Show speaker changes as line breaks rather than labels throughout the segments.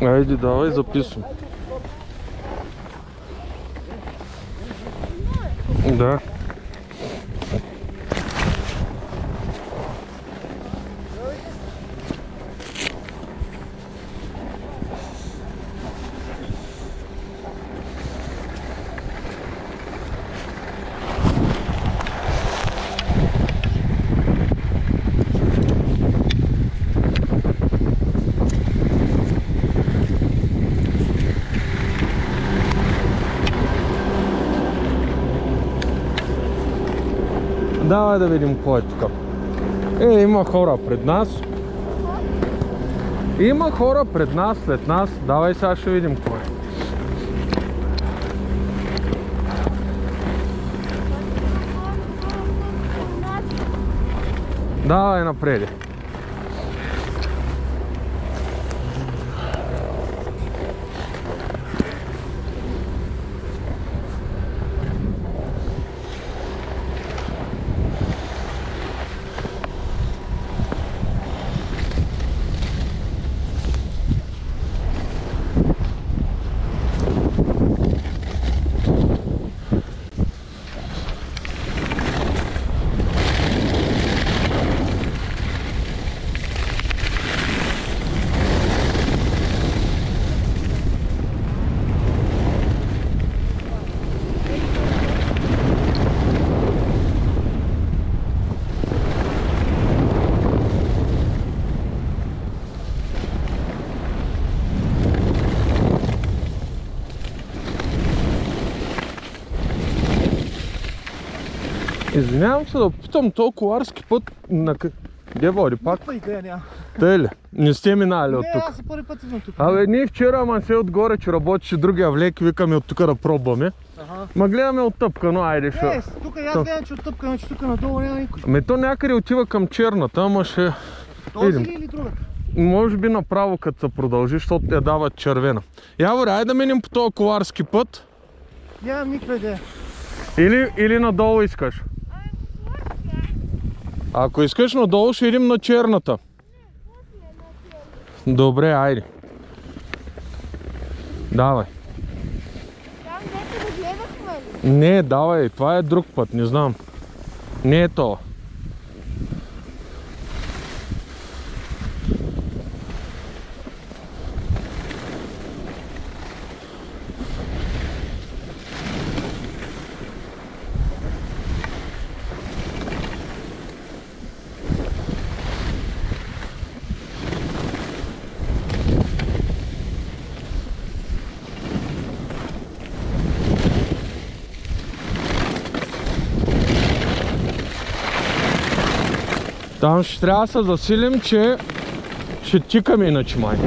Айде, давай, записвам. Да. Давай да видим какво е тук. Има хора пред нас. Има хора пред нас, след нас. Давай сега ще видим какво е. Давай напреди. Извинявам се да питам, този коларски път на къде води пак?
Никаква идея няма.
Тъй ли? Не сте минали от тук?
Не, аз и първи път идвам тук.
Абе, ние вчера, ама се отгоре, че работеше другия влек, викаме от тук да пробваме. Ма гледаме оттъпкано, айде ще.
Не, тук аз гледам, че оттъпкано, че тук надолу няма никой.
Ами то някъде отива към черната, ама ще
Този ли или другата?
Може би направо като се продължи, защото те дават червена. Яворе, айде да минем по този коларски път.
Нямам никаква идея.
Или надолу искаш? Ако искаш надолу, ще идем на черната. Добре, айде. Давай.
Там дето го гледахме ли?
Не, давай, това е друг път, не знам. Не е това. Там ще трябва да се засилим, че ще тикаме иначе май.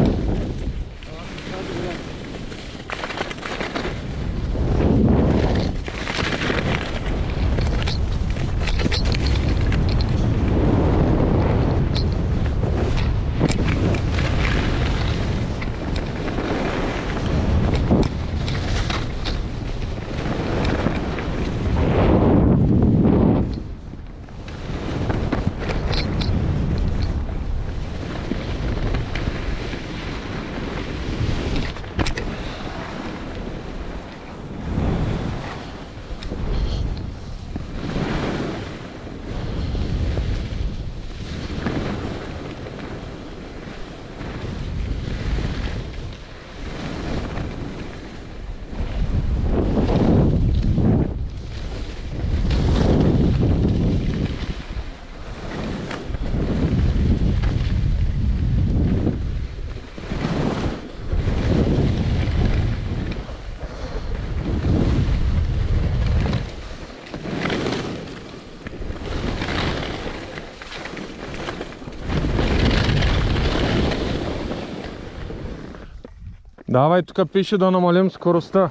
Давай, тук пише да намалим скоростта.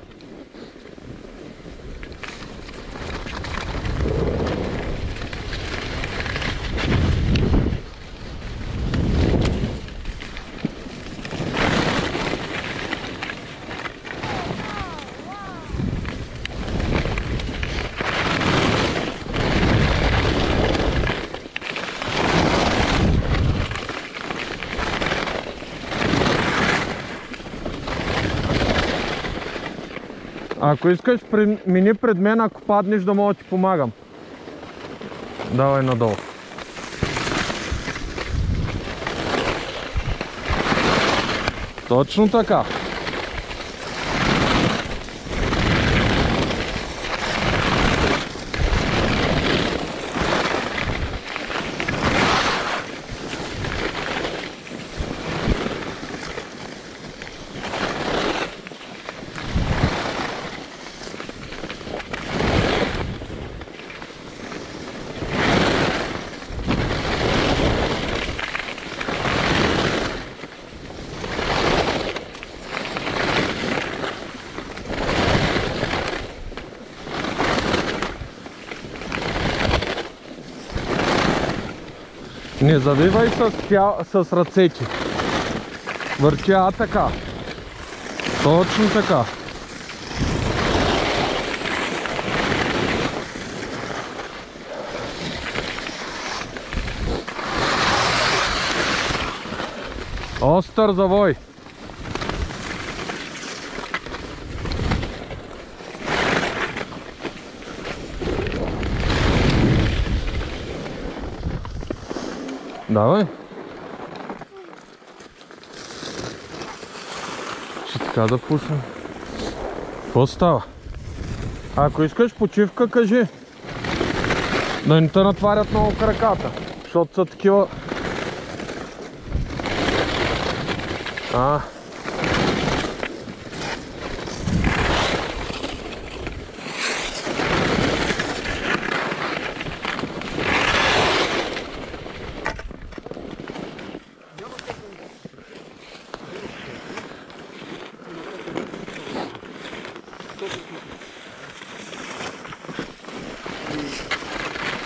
Ако искаш, мини пред мен, ако паднеш, да мога да ти помагам. Давай надолу. Точно така. Не завивай с ръцете. Въртя така. Точно така. Остър завой. Давай. Ще така да пуснем. Какво става? Ако искаш почивка, кажи. Да не те натварят много краката. Защото са такива...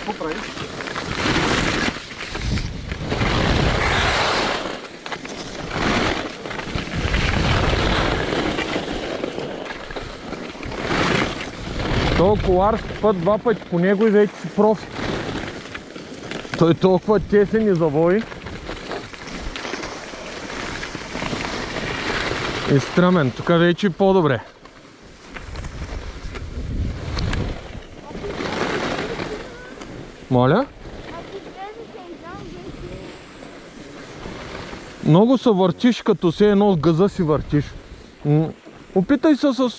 Какво правиш?
Този коларски път 2 пъти по него и вече си профи. Той е толкова тесен и завои. И стръмен. Тук вече е по-добре. Моля? Много се въртиш, като се едно с газа си въртиш. Опитай се с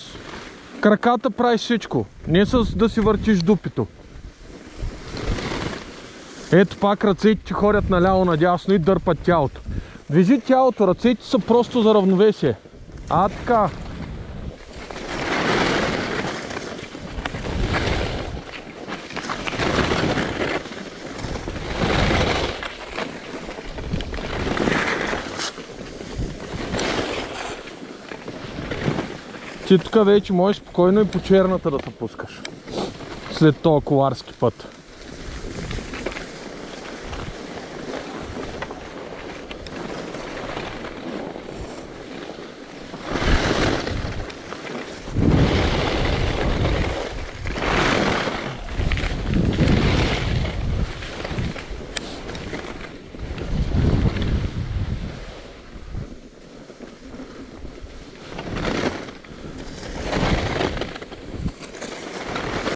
краката, правиш всичко. Не с да си въртиш дупито. Ето пак ръцете ти ходят наляво надясно и дърпат тялото. Движи тялото, ръцете са просто за равновесие. Така. Ти тук вече можеш спокойно и по черната да се пускаш. След този коларски път.